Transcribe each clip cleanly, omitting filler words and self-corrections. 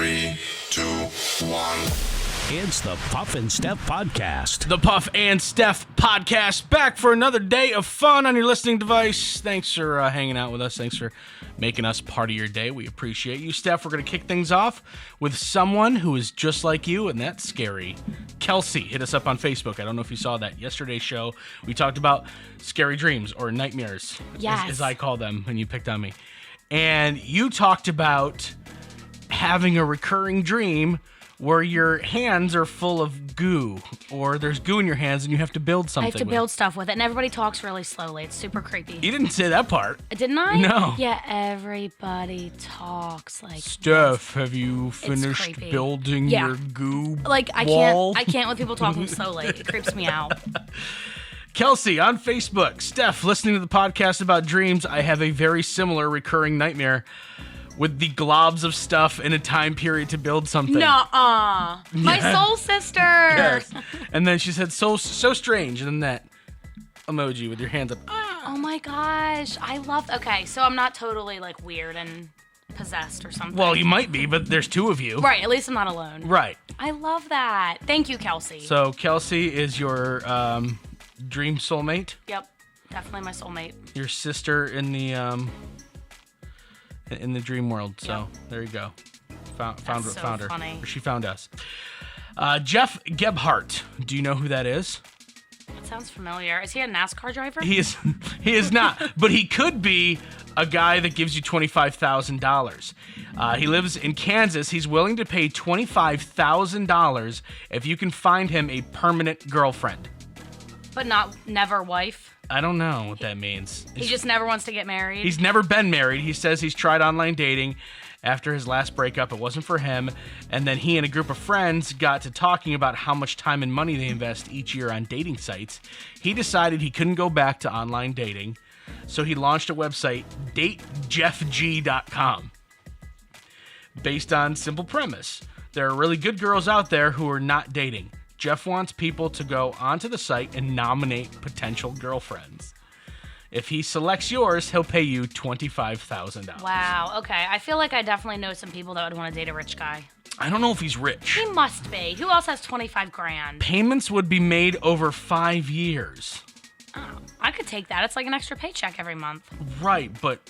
3, 2, 1. It's the Puff and Steph Podcast. The Puff and Steph Podcast, back for another day of fun on your listening device. Thanks for hanging out with us. Thanks for making us part of your day. We appreciate you. Steph, we're going to kick things off with someone who is just like you, and that's scary. Kelsey hit us up on Facebook. I don't know if you saw that. Yesterday's show, we talked about scary dreams or nightmares, as I call them, when you picked on me. And you talked about having a recurring dream where your hands are full of goo, or there's goo in your hands and you have to build something. I have to build stuff with it, and everybody talks really slowly. It's super creepy. You didn't say that part. Didn't I? No. Yeah, everybody talks like Steph, have you finished building your goo wall? I can't with people talking slowly. It creeps me out. Kelsey on Facebook. Steph, listening to the podcast about dreams, I have a very similar recurring nightmare with the globs of stuff in a time period to build something. Nuh-uh. My soul sister. Yes. And then she said, so strange. And then that emoji with your hands up. Oh my gosh. I love... Okay, so I'm not totally like weird and possessed or something. Well, you might be, but there's two of you. Right, at least I'm not alone. Right. I love that. Thank you, Kelsey. So Kelsey is your dream soulmate? Yep, definitely my soulmate. Your sister in the dream world. So there you go. Found her. Funny. Or she found us. Jeff Gebhardt. Do you know who that is? That sounds familiar. Is he a NASCAR driver? He is not, but he could be a guy that gives you $25,000. He lives in Kansas. He's willing to pay $25,000 if you can find him a permanent girlfriend. But never wife? I don't know what that means. He just never wants to get married? He's never been married. He says he's tried online dating. After his last breakup, it wasn't for him. And then he and a group of friends got to talking about how much time and money they invest each year on dating sites. He decided he couldn't go back to online dating, so he launched a website, datejeffg.com, based on simple premise. There are really good girls out there who are not dating. Jeff wants people to go onto the site and nominate potential girlfriends. If he selects yours, he'll pay you $25,000. Wow, okay. I feel like I definitely know some people that would want to date a rich guy. I don't know if he's rich. He must be. Who else has $25,000? Payments would be made over 5 years. Oh, I could take that. It's like an extra paycheck every month. Right, but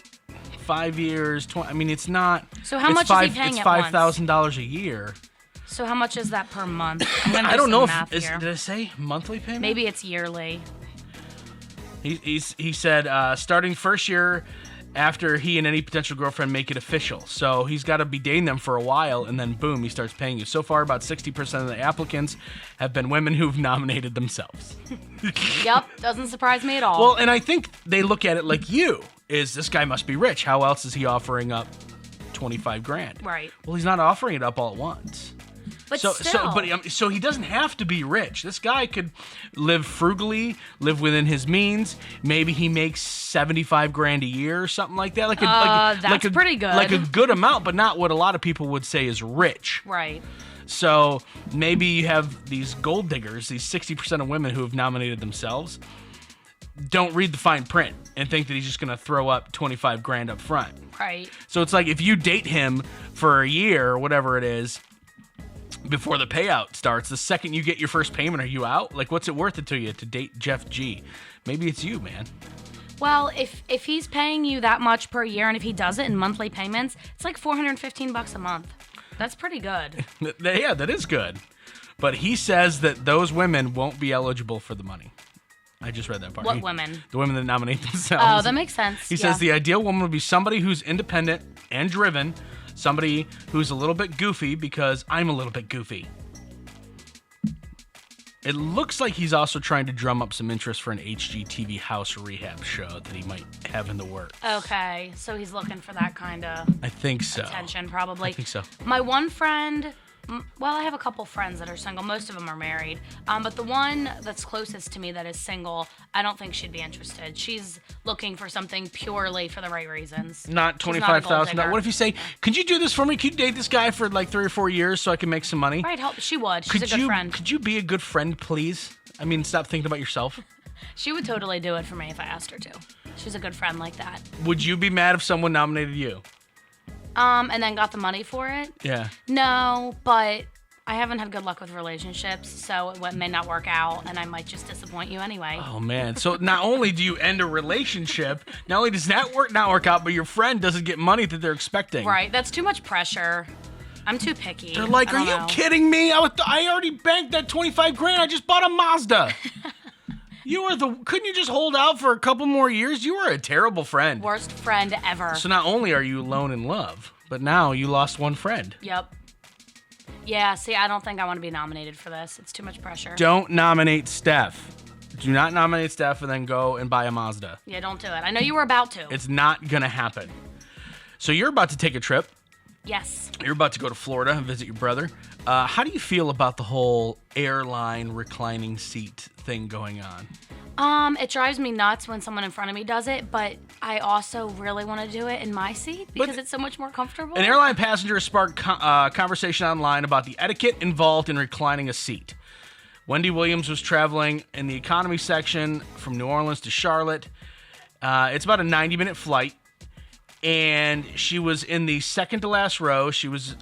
5 years, it's not... So how much is he paying It's at once? $5,000 a year. So how much is that per month? I'm gonna I don't know if... Did Did I say monthly payment? Maybe it's yearly. He said starting first year after he and any potential girlfriend make it official. So he's got to be dating them for a while, and then boom, he starts paying you. So far, about 60% of the applicants have been women who've nominated themselves. Yep, doesn't surprise me at all. Well, and I think they look at it like you, is this guy must be rich. How else is he offering up $25,000? Right. Well, he's not offering it up all at once. But So he doesn't have to be rich. This guy could live frugally, live within his means. Maybe he makes $75,000 a year or something like that. That's pretty good. Like a good amount, but not what a lot of people would say is rich. Right. So maybe you have these gold diggers, these 60% of women who have nominated themselves, don't read the fine print and think that he's just going to throw up $25,000 up front. Right. So it's like if you date him for a year or whatever it is, before the payout starts, the second you get your first payment, are you out? Like, what's it worth it to you to date Jeff G? Maybe it's you, man. Well, if he's paying you that much per year, and if he does it in monthly payments, it's like $415 a month. That's pretty good. Yeah, that is good. But he says that those women won't be eligible for the money. I just read that part. What women? The women that nominate themselves. Oh, that makes sense. He says the ideal woman would be somebody who's independent and driven, somebody who's a little bit goofy, because I'm a little bit goofy. It looks like he's also trying to drum up some interest for an HGTV house rehab show that he might have in the works. Okay, so he's looking for that kind of I think so. attention, probably. I think so. My one friend, well, I have a couple friends that are single. Most of them are married. But the one that's closest to me that is single, I don't think she'd be interested. She's looking for something purely for the right reasons. Not $25,000. What if you say, could you do this for me? Could you date this guy for like 3 or 4 years so I can make some money? Right, she would. She's a good friend. Could you be a good friend, please? I mean, stop thinking about yourself. She would totally do it for me if I asked her to. She's a good friend like that. Would you be mad if someone nominated you? And then got the money for it? Yeah. No, but I haven't had good luck with relationships, so it may not work out, and I might just disappoint you anyway. Oh, man. So not only do you end a relationship, not only does that not work out, but your friend doesn't get money that they're expecting. Right. That's too much pressure. I'm too picky. They're like, are you kidding me? I already banked that 25 grand. I just bought a Mazda. Couldn't you just hold out for a couple more years? You were a terrible friend. Worst friend ever. So not only are you alone in love, but now you lost one friend. Yep. Yeah, see, I don't think I want to be nominated for this. It's too much pressure. Don't nominate Steph. Do not nominate Steph and then go and buy a Mazda. Yeah, don't do it. I know you were about to. It's not going to happen. So you're about to take a trip. Yes. You're about to go to Florida and visit your brother. How do you feel about the whole airline reclining seat thing going on? It drives me nuts when someone in front of me does it, but I also really want to do it in my seat because it's so much more comfortable. An airline passenger sparked conversation online about the etiquette involved in reclining a seat. Wendy Williams was traveling in the economy section from New Orleans to Charlotte. It's about a 90-minute flight, and she was in the second to last row. She was,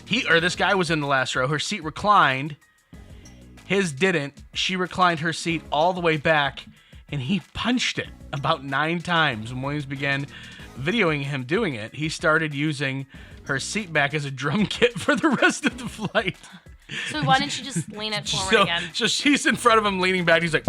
this guy was in the last row. Her seat reclined. His didn't. She reclined her seat all the way back, and he punched it about 9 times. When Williams began videoing him doing it, he started using her seat back as a drum kit for the rest of the flight. So why didn't you just lean it forward again? So she's in front of him leaning back. He's like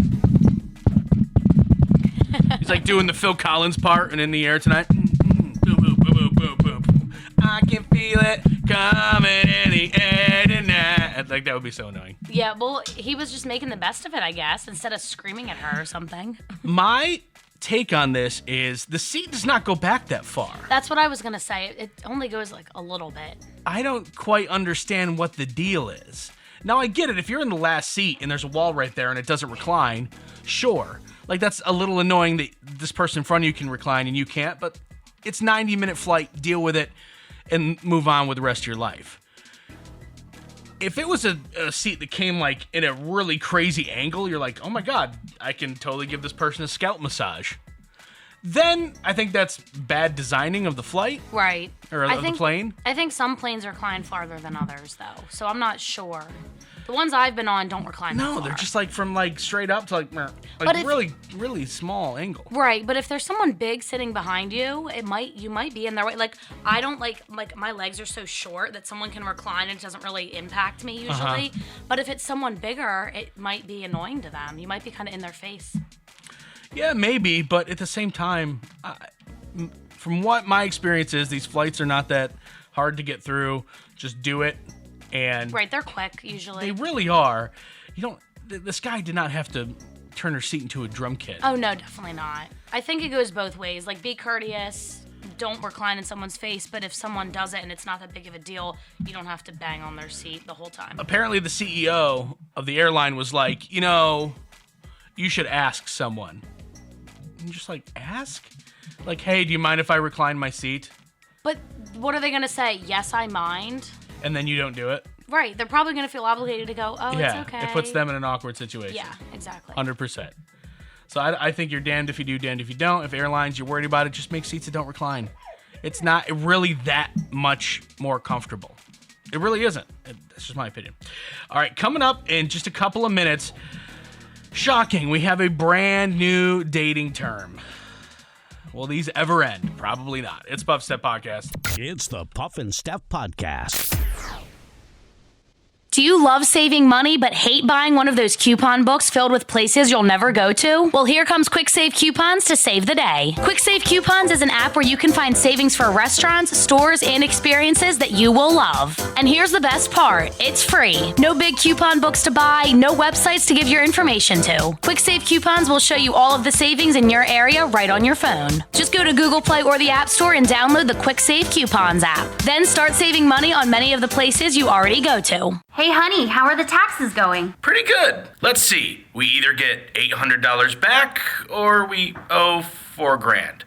doing the Phil Collins part and In the Air Tonight. Boom, boom, boom, boom, boom, boom. I can feel it coming in the air tonight. Like, that would be so annoying. Yeah, well, he was just making the best of it, I guess, instead of screaming at her or something. My take on this is the seat does not go back that far. That's what I was going to say. It only goes like a little bit. I don't quite understand what the deal is. Now, I get it. If you're in the last seat and there's a wall right there and it doesn't recline, sure. Like, that's a little annoying that this person in front of you can recline and you can't, but it's 90-minute flight. Deal with it and move on with the rest of your life. If it was a seat that came like in a really crazy angle, you're like, oh my God, I can totally give this person a scalp massage. Then I think that's bad designing of the flight. Right. Or of the plane. I think some planes recline farther than others, though. So I'm not sure. The ones I've been on don't recline that far. No, they're just like from like straight up to like really, really small angle. Right, but if there's someone big sitting behind you, you might be in their way. Like, I don't like my legs are so short that someone can recline and it doesn't really impact me usually. But if it's someone bigger, it might be annoying to them. You might be kind of in their face. Yeah, maybe, but at the same time, from what my experience is, these flights are not that hard to get through. Just do it. And right, they're quick usually. They really are. This guy did not have to turn her seat into a drum kit. Oh no, definitely not. I think it goes both ways. Like, be courteous, don't recline in someone's face, but if someone does it and it's not that big of a deal, you don't have to bang on their seat the whole time. Apparently the CEO of the airline was like, you should ask someone. And just like, ask? Like, hey, do you mind if I recline my seat? But what are they going to say? Yes, I mind. And then you don't do it? Right. They're probably going to feel obligated to go, oh, yeah, it's okay. It puts them in an awkward situation. Yeah, exactly. 100%. So I think you're damned if you do, damned if you don't. If airlines, you're worried about it, just make seats that don't recline. It's not really that much more comfortable. It really isn't. That's just my opinion. All right, coming up in just a couple of minutes, shocking, we have a brand new dating term. Will these ever end? Probably not. It's Puff Step Podcast. It's the Puff and Steph Podcast. Do you love saving money but hate buying one of those coupon books filled with places you'll never go to? Well, here comes Quick Save Coupons to save the day. Quick Save Coupons is an app where you can find savings for restaurants, stores, and experiences that you will love. And here's the best part. It's free. No big coupon books to buy, no websites to give your information to. Quick Save Coupons will show you all of the savings in your area right on your phone. Just go to Google Play or the App Store and download the Quick Save Coupons app. Then start saving money on many of the places you already go to. Hey honey, how are the taxes going? Pretty good. Let's see. We either get $800 back or we owe $4,000.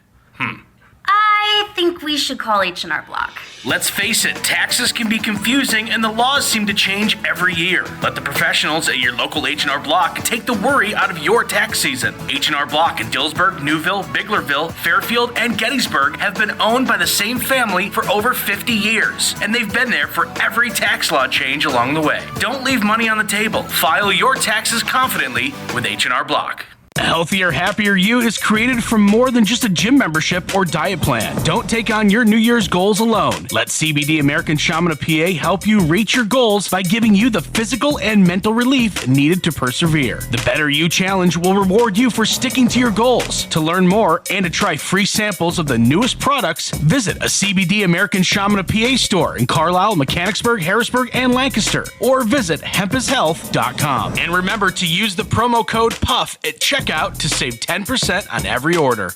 I think we should call H&R Block. Let's face it, taxes can be confusing and the laws seem to change every year. Let the professionals at your local H&R Block take the worry out of your tax season. H&R Block in Dillsburg, Newville, Biglerville, Fairfield, and Gettysburg have been owned by the same family for over 50 years, and they've been there for every tax law change along the way. Don't leave money on the table. File your taxes confidently with H&R Block. A healthier, happier you is created from more than just a gym membership or diet plan. Don't take on your New Year's goals alone. Let CBD American Shaman of PA help you reach your goals by giving you the physical and mental relief needed to persevere. The Better You Challenge will reward you for sticking to your goals. To learn more and to try free samples of the newest products, visit a CBD American Shaman of PA store in Carlisle, Mechanicsburg, Harrisburg, and Lancaster, or visit hempishealth.com. And remember to use the promo code PUFF at checkout to save 10% on every order.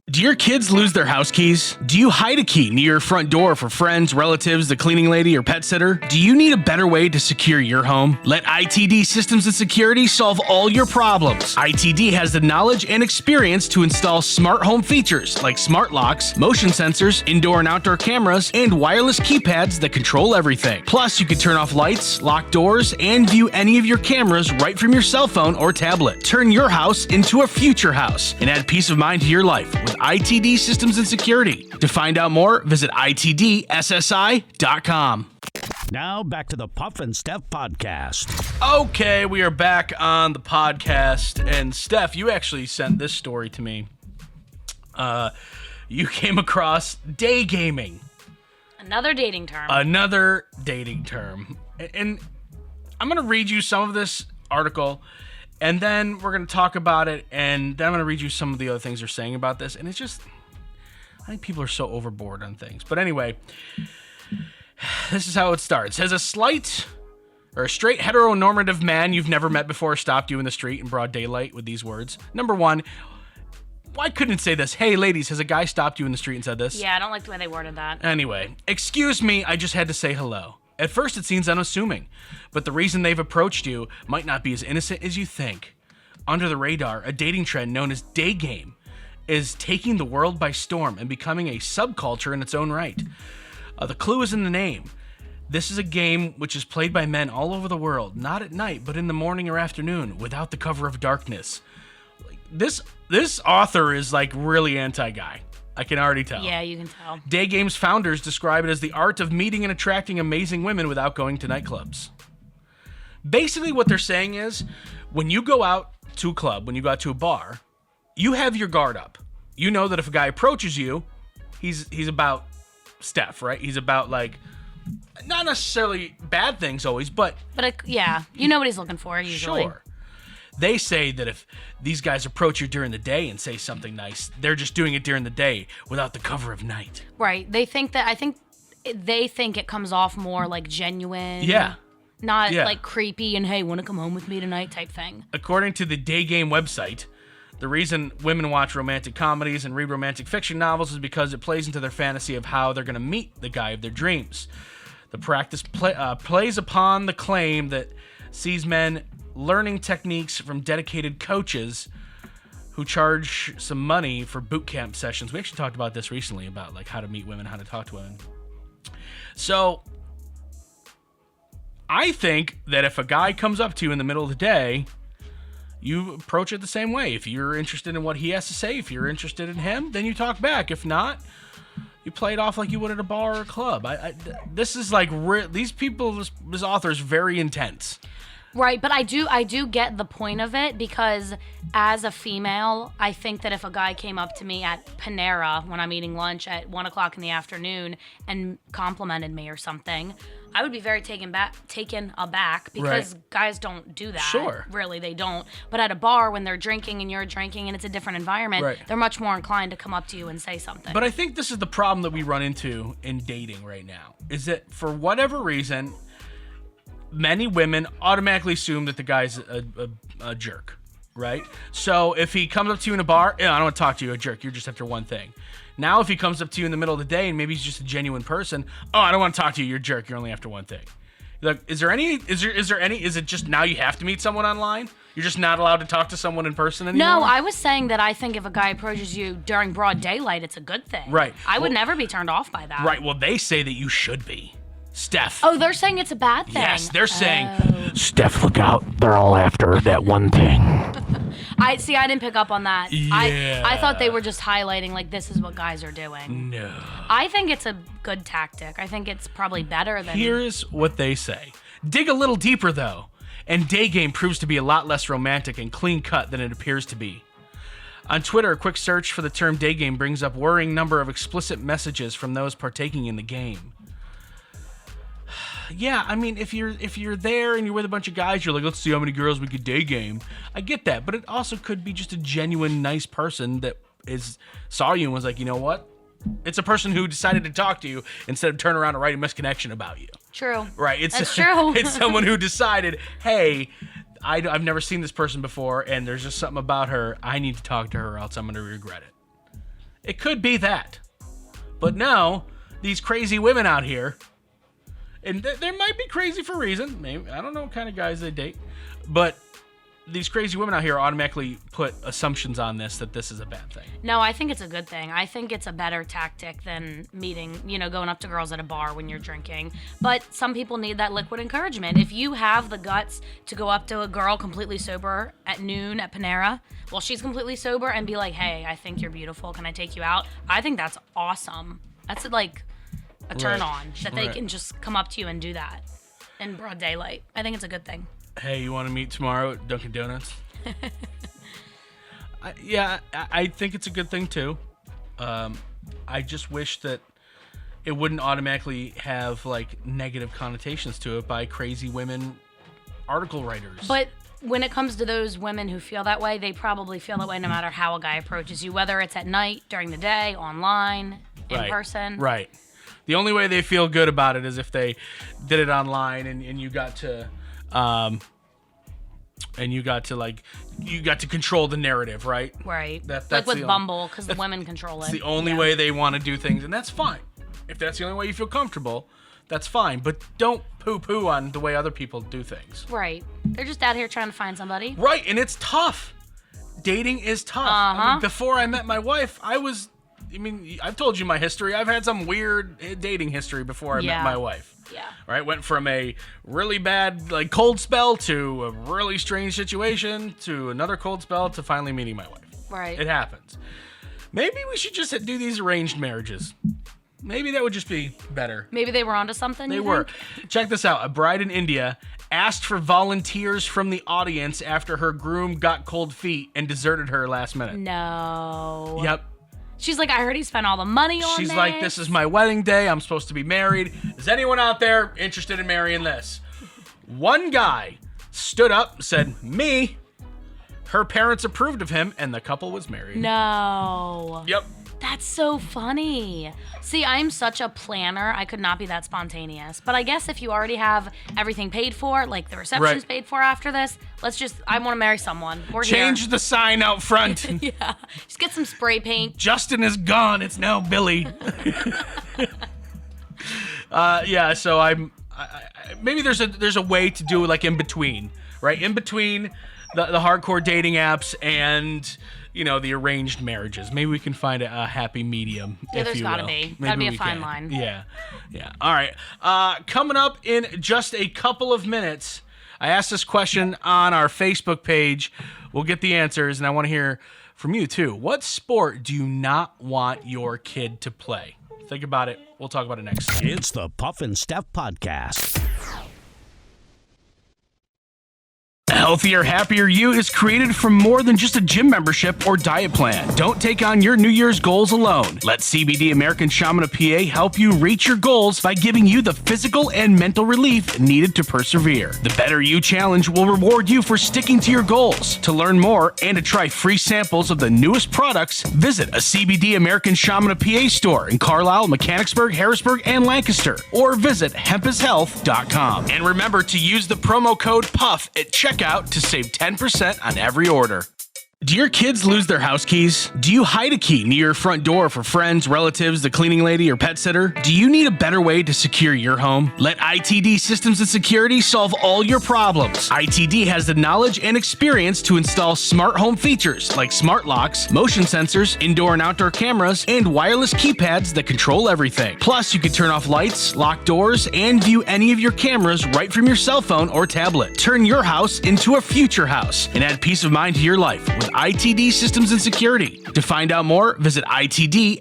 Do your kids lose their house keys? Do you hide a key near your front door for friends, relatives, the cleaning lady, or pet sitter? Do you need a better way to secure your home? Let ITD Systems and Security solve all your problems. ITD has the knowledge and experience to install smart home features like smart locks, motion sensors, indoor and outdoor cameras, and wireless keypads that control everything. Plus, you can turn off lights, lock doors, and view any of your cameras right from your cell phone or tablet. Turn your house into a future house and add peace of mind to your life with ITD Systems and Security. To find out more, visit itdssi.com. Now back to the Puff and Steph podcast. Okay, we are back on the podcast, and Steph, you actually sent this story to me. You came across Daygaming. Another dating term. Another dating term. And I'm going to read you some of this article, and then we're going to talk about it, and then I'm going to read you some of the other things they're saying about this. And it's just, I think people are so overboard on things. But anyway, this is how it starts. Has a straight heteronormative man you've never met before stopped you in the street in broad daylight with these words? Number one, why couldn't it say this? Hey, ladies, has a guy stopped you in the street and said this? Yeah, I don't like the way they worded that. Anyway, excuse me, I just had to say hello. At first, it seems unassuming, but the reason they've approached you might not be as innocent as you think. Under the radar, a dating trend known as Daygame is taking the world by storm and becoming a subculture in its own right. The clue is in the name. This is a game which is played by men all over the world, not at night, but in the morning or afternoon, without the cover of darkness. This author is like really anti-guy. I can already tell. Yeah, you can tell. Daygame's founders describe it as the art of meeting and attracting amazing women without going to nightclubs. Basically, what they're saying is, when you go out to a club, when you go out to a bar, you have your guard up. You know that if a guy approaches you, he's about Steph, right? He's about, like, not necessarily bad things always, but... yeah, you know what he's looking for, usually. Sure. They say that if these guys approach you during the day and say something nice, they're just doing it during the day without the cover of night. Right. I think they think it comes off more like genuine. Yeah. Not like creepy and, hey, want to come home with me tonight type thing. According to the Daygame website, the reason women watch romantic comedies and read romantic fiction novels is because it plays into their fantasy of how they're going to meet the guy of their dreams. The practice plays upon the claim that sees men learning techniques from dedicated coaches who charge some money for boot camp sessions. We actually talked about this recently, about like how to meet women, how to talk to women. So I think that if a guy comes up to you in the middle of the day, you approach it the same way. If you're interested in what he has to say, if you're interested in him, then you talk back. If not, you play it off like you would at a bar or a club. This is like these people. This author is very intense. Right, but I do get the point of it, because as a female, I think that if a guy came up to me at Panera when I'm eating lunch at 1 o'clock in the afternoon and complimented me or something, I would be very taken aback, because guys don't do that. Sure. Really, they don't. But at a bar, when they're drinking and you're drinking and it's a different environment, they're much more inclined to come up to you and say something. But I think this is the problem that we run into in dating right now, is that for whatever reason, many women automatically assume that the guy's a jerk, right? So if he comes up to you in a bar, I don't want to talk to you, a jerk, you're just after one thing. Now if he comes up to you in the middle of the day and maybe he's just a genuine person, I don't want to talk to you, you're a jerk, you're only after one thing. Like, is there any? Is it just now you have to meet someone online? You're just not allowed to talk to someone in person anymore? No, I was saying that I think if a guy approaches you during broad daylight, it's a good thing. Right. I would never be turned off by that. Right. Well, they say that you should be. Steph. Oh, they're saying it's a bad thing. Yes, they're saying, Steph, look out. They're all after that one thing. I didn't pick up on that. Yeah. I thought they were just highlighting, like, this is what guys are doing. No. I think it's a good tactic. I think it's probably better than... Here's what they say. Dig a little deeper, though, and Daygame proves to be a lot less romantic and clean-cut than it appears to be. On Twitter, a quick search for the term Daygame brings up worrying number of explicit messages from those partaking in the game. Yeah, I mean, if you're there and you're with a bunch of guys, you're like, let's see how many girls we could day game. I get that, but it also could be just a genuine nice person that saw you and was like, you know what? It's a person who decided to talk to you instead of turn around and write a misconnection about you. True. Right. That's true. It's someone who decided, hey, I've never seen this person before, and there's just something about her. I need to talk to her, or else I'm going to regret it. It could be that. But now, these crazy women out here, and they might be crazy for a reason. Maybe I don't know what kind of guys they date, but these crazy women out here automatically put assumptions on this that this is a bad thing. No, I think it's a good thing. I think it's a better tactic than meeting, going up to girls at a bar when you're drinking. But some people need that liquid encouragement. If you have the guts to go up to a girl completely sober at noon at Panera while she's completely sober and be like, hey, I think you're beautiful. Can I take you out? I think that's awesome. That's like a turn on that they can just come up to you and do that in broad daylight. I think it's a good thing. Hey, you want to meet tomorrow at Dunkin' Donuts? I think it's a good thing too. I just wish that it wouldn't automatically have like negative connotations to it by crazy women article writers. But when it comes to those women who feel that way, they probably feel that way no matter how a guy approaches you, whether it's at night, during the day, online, in person. Right. The only way they feel good about it is if they did it online and you got to control the narrative, right? Right. That's like with the Bumble, because the women control it. It's the only way they want to do things, and that's fine. If that's the only way you feel comfortable, that's fine. But don't poo-poo on the way other people do things. Right. They're just out here trying to find somebody. Right, and it's tough. Dating is tough. I mean, before I met my wife, I've told you my history. I've had some weird dating history before I met my wife. Yeah. Right? Went from a really bad, like, cold spell to a really strange situation to another cold spell to finally meeting my wife. Right. It happens. Maybe we should just do these arranged marriages. Maybe that would just be better. Maybe they were onto something. They were. Check this out. A bride in India asked for volunteers from the audience after her groom got cold feet and deserted her last minute. No. Yep. She's like, I heard he spent all the money on She's this. like, this is my wedding day. I'm supposed to be married. Is anyone out there interested in marrying this? One guy stood up and said, me. Her parents approved of him, and the couple was married. No. Yep. That's so funny. See, I'm such a planner. I could not be that spontaneous. But I guess if you already have everything paid for, like the reception's paid for after this, I want to marry someone. We're Change the sign out front. Yeah. Just get some spray paint. Justin is gone. It's now Billy. So I maybe there's a way to do it like in between, right? In between the hardcore dating apps and the arranged marriages. Maybe we can find a happy medium. Yeah, there's got to be. That'd be a fine line. Yeah. All right. Coming up in just a couple of minutes, I asked this question on our Facebook page. We'll get the answers, and I want to hear from you too. What sport do you not want your kid to play? Think about it. We'll talk about it next. It's the Puff and Steph Podcast. A healthier, happier you is created from more than just a gym membership or diet plan. Don't take on your New Year's goals alone. Let CBD American Shaman of PA help you reach your goals by giving you the physical and mental relief needed to persevere. The Better You Challenge will reward you for sticking to your goals. To learn more and to try free samples of the newest products, visit a CBD American Shaman of PA store in Carlisle, Mechanicsburg, Harrisburg, and Lancaster, or visit hempishealth.com. And remember to use the promo code PUFF at checkout to save 10% on every order. Do your kids lose their house keys? Do you hide a key near your front door for friends, relatives, the cleaning lady, or pet sitter? Do you need a better way to secure your home? Let ITD Systems and Security solve all your problems. ITD has the knowledge and experience to install smart home features like smart locks, motion sensors, indoor and outdoor cameras, and wireless keypads that control everything. Plus, you can turn off lights, lock doors, and view any of your cameras right from your cell phone or tablet. Turn your house into a future house and add peace of mind to your life with ITD Systems and Security. To find out more, visit itdssi.com.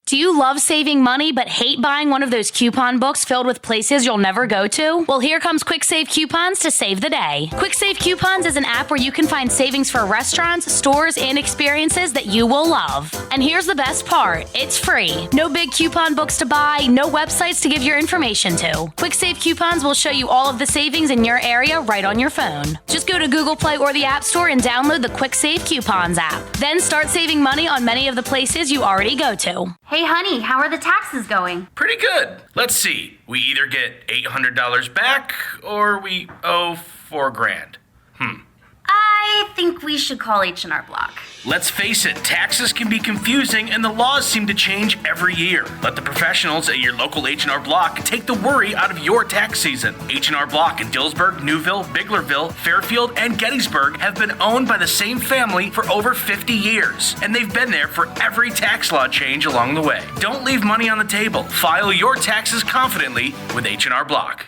Do you love saving money but hate buying one of those coupon books filled with places you'll never go to? Well, here comes Quick Save Coupons to save the day. Quick Save Coupons is an app where you can find savings for restaurants, stores, and experiences that you will love. And here's the best part. It's free. No big coupon books to buy, no websites to give your information to. Quick Save Coupons will show you all of the savings in your area right on your phone. Just go to Google Play or the App Store and download the Quick Save Coupons app. Then start saving money on many of the places you already go to. Hey, honey, how are the taxes going? Pretty good. Let's see. We either get $800 back or we owe $4,000. I think we should call H&R Block. Let's face it, taxes can be confusing and the laws seem to change every year. Let the professionals at your local H&R Block take the worry out of your tax season. H&R Block in Dillsburg, Newville, Biglerville, Fairfield, and Gettysburg have been owned by the same family for over 50 years, and they've been there for every tax law change along the way. Don't leave money on the table. File your taxes confidently with H&R Block.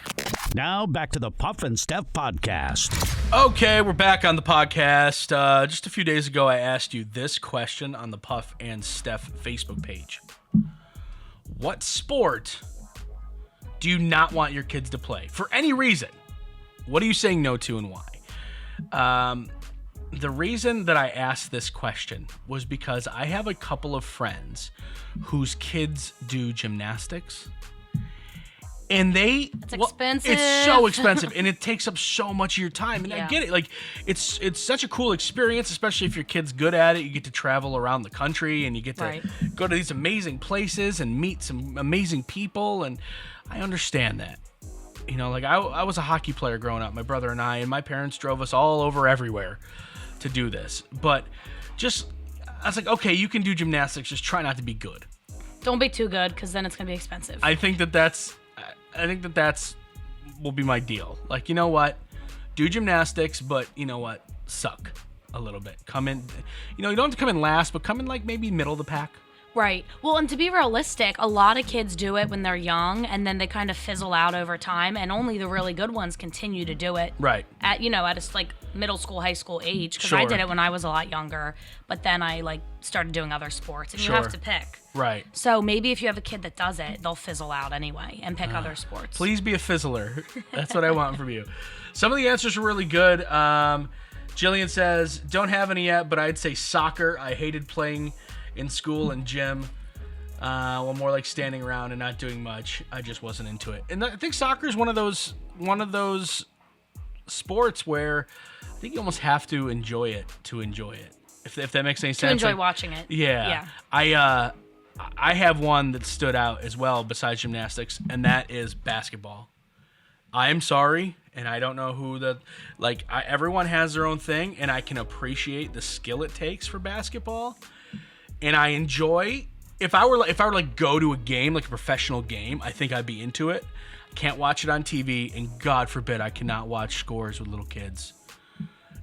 Now back to the Puff and Steph podcast. Okay, we're back on the podcast. Just a few days ago, I asked you this question on the Puff and Steph Facebook page. What sport do you not want your kids to play? For any reason. What are you saying no to and why? The reason that I asked this question was because I have a couple of friends whose kids do gymnastics. And it's expensive. It's so expensive, and it takes up so much of your time. And I get it. Like, it's such a cool experience, especially if your kid's good at it. You get to travel around the country, and you get to go to these amazing places and meet some amazing people. And I understand that. You know, like I was a hockey player growing up, my brother and I, and my parents drove us all over everywhere to do this. But I was like, okay, you can do gymnastics. Just try not to be good. Don't be too good, because then it's going to be expensive. I think that's will be my deal. Like, you know what? Do gymnastics, but you know what? Suck a little bit. Come in, you don't have to come in last, but come in like maybe middle of the pack. Right. Well, and to be realistic, a lot of kids do it when they're young, and then they kind of fizzle out over time, and only the really good ones continue to do it. Right. At a like middle school, high school age, because I did it when I was a lot younger, but then I started doing other sports, and you have to pick. Right. So maybe if you have a kid that does it, they'll fizzle out anyway and pick other sports. Please be a fizzler. That's what I want from you. Some of the answers are really good. Jillian says, don't have any yet, but I'd say soccer. I hated playing in school and gym. Well, more like standing around and not doing much. I just wasn't into it. And I think soccer is one of those sports where I think you almost have to enjoy it to enjoy it. If that makes any sense. To enjoy watching it. Yeah. I have one that stood out as well besides gymnastics, and that is basketball. I am sorry, and I don't know who everyone has their own thing, and I can appreciate the skill it takes for basketball. And I enjoy, if I were to go to a game, like a professional game, I think I'd be into it. I can't watch it on TV, and God forbid I cannot watch scores with little kids.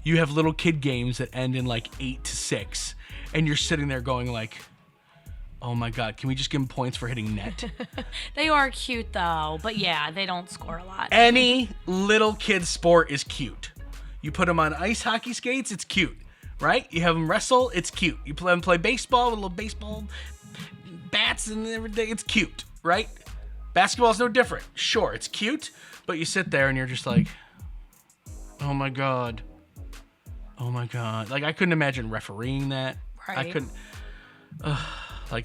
You have little kid games that end in 8-6, and you're sitting there going oh my God, can we just give them points for hitting net? They are cute though, but yeah, they don't score a lot. Any little kid sport is cute. You put them on ice hockey skates, it's cute. Right? You have them wrestle, it's cute. You play them play baseball with little baseball bats and everything, it's cute, right? Basketball's no different. Sure, it's cute, but you sit there and you're just like, oh my God. Oh my God. I couldn't imagine refereeing that. Right. I couldn't.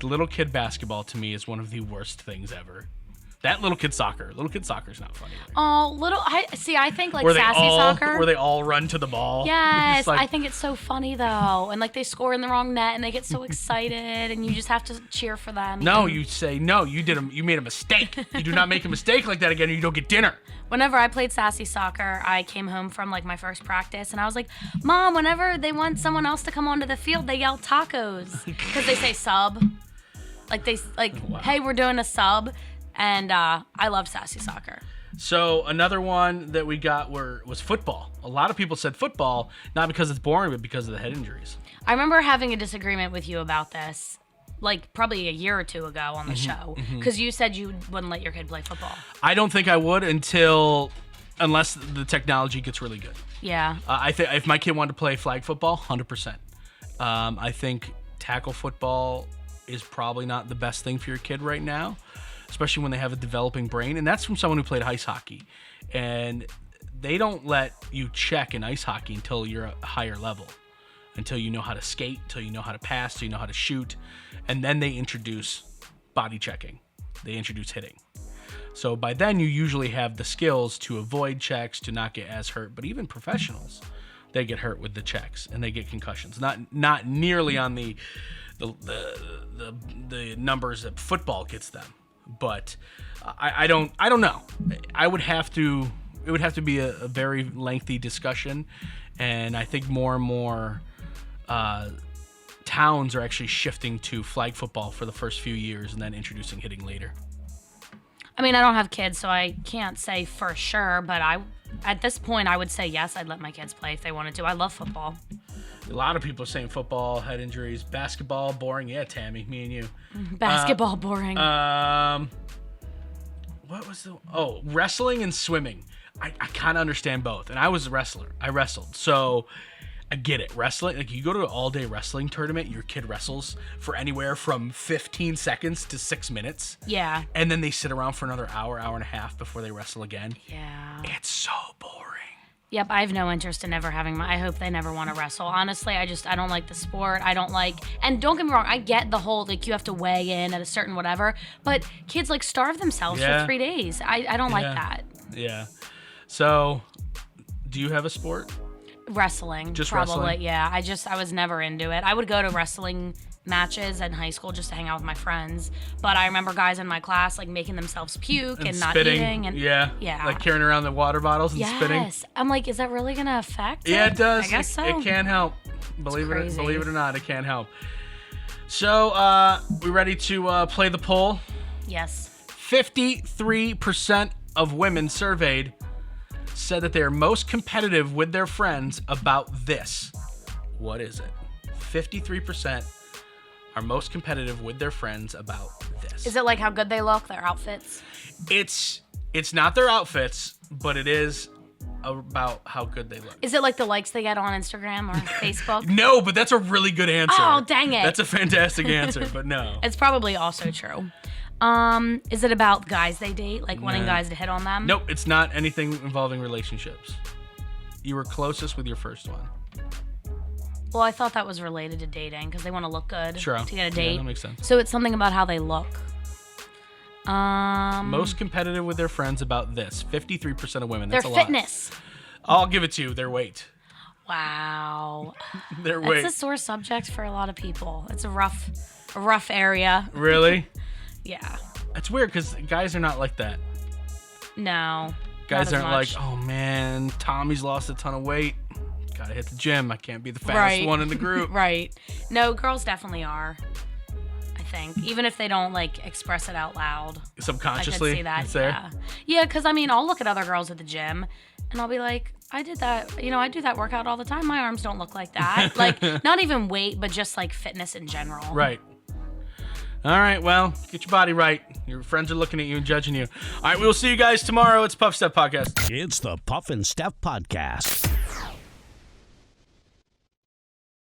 Little kid basketball to me is one of the worst things ever. That little kid soccer is not funny. Oh, I think like Where they sassy all soccer. where they all run to the ball. Yes, It's like, I think it's so funny though, and like they score in the wrong net and they get so excited, and you just have to cheer for them. no, you say no. You made a mistake. You do not make a mistake like that again, or you don't get dinner. Whenever I played sassy soccer, I came home from like my first practice, and I was like, "Mom, whenever they want someone else to come onto the field, they yell tacos because they say sub, hey, we're doing a sub." And I love sassy soccer. So another one that we got was football. A lot of people said football, not because it's boring, but because of the head injuries. I remember having a disagreement with you about this, like probably a year or two ago on the show, because you said you wouldn't let your kid play football. I don't think I would unless the technology gets really good. Yeah. I think if my kid wanted to play flag football, 100%. I think tackle football is probably not the best thing for your kid right now, especially when they have a developing brain. And that's from someone who played ice hockey. And they don't let you check in ice hockey until you're a higher level, until you know how to skate, until you know how to pass, until you know how to shoot. And then they introduce body checking. They introduce hitting. So by then you usually have the skills to avoid checks, to not get as hurt. But even professionals, they get hurt with the checks and they get concussions. Not nearly on the numbers that football gets them. But I don't know. It would have to be a very lengthy discussion, and I think more and more towns are actually shifting to flag football for the first few years and then introducing hitting later. I mean, I don't have kids, so I can't say for sure, but at this point, I would say yes, I'd let my kids play if they wanted to. I love football. A lot of people are saying football, head injuries, basketball, boring. Yeah, Tammy, me and you. Basketball, boring. What was wrestling and swimming. I kind of understand both. And I was a wrestler. I wrestled. So I get it. Wrestling, like you go to an all-day wrestling tournament, your kid wrestles for anywhere from 15 seconds to 6 minutes. Yeah. And then they sit around for another hour and a half before they wrestle again. Yeah. It's so boring. Yep, I have no interest in ever having I hope they never want to wrestle. Honestly, I don't like the sport. I don't like, and don't get me wrong, I get the whole, like, you have to weigh in at a certain whatever, but kids, like, starve themselves for 3 days. I don't like that. Yeah. So, do you have a sport? Wrestling. Just probably, wrestling? yeah. I was never into it. I would go to wrestling matches in high school just to hang out with my friends, but I remember guys in my class like making themselves puke and not spitting. eating, and yeah, like carrying around the water bottles and spitting. Yes, I'm like, is that really gonna affect? Yeah, it does. I guess so. It can help. Believe it or not, it can help. So, we ready to play the poll? Yes. 53% of women surveyed said that they are most competitive with their friends about this. What is it? 53% are most competitive with their friends about this. Is it like how good they look, their outfits? It's not their outfits, but it is about how good they look. Is it like the likes they get on Instagram or Facebook? No, but that's a really good answer. Oh, dang it. That's a fantastic answer, but no. It's probably also true. Is it about guys they date, like wanting guys to hit on them? Nope, it's not anything involving relationships. You were closest with your first one. Well, I thought that was related to dating because they want to look good to get a date. Yeah, that makes sense. So it's something about how they look. Most competitive with their friends about this. 53% of women. That's their a lot. fitness. I'll give it to you. Their weight. Wow. Their weight. It's a sore subject for a lot of people. It's a rough area. Really? Yeah. It's weird because guys are not like that. No. Guys aren't much. like, oh man, Tommy's lost a ton of weight. Gotta hit the gym. I can't be the fattest one in the group. Right. No, girls definitely are. I think, even if they don't like express it out loud. Subconsciously, I could see that. it's there. Yeah, because I mean, I'll look at other girls at the gym, and I'll be like, I did that. I do that workout all the time. My arms don't look like that. Like, not even weight, but just like fitness in general. Right. All right, well, get your body right. Your friends are looking at you and judging you. All right, we'll see you guys tomorrow. It's Puff Steph Podcast. It's the Puff and Steph Podcast.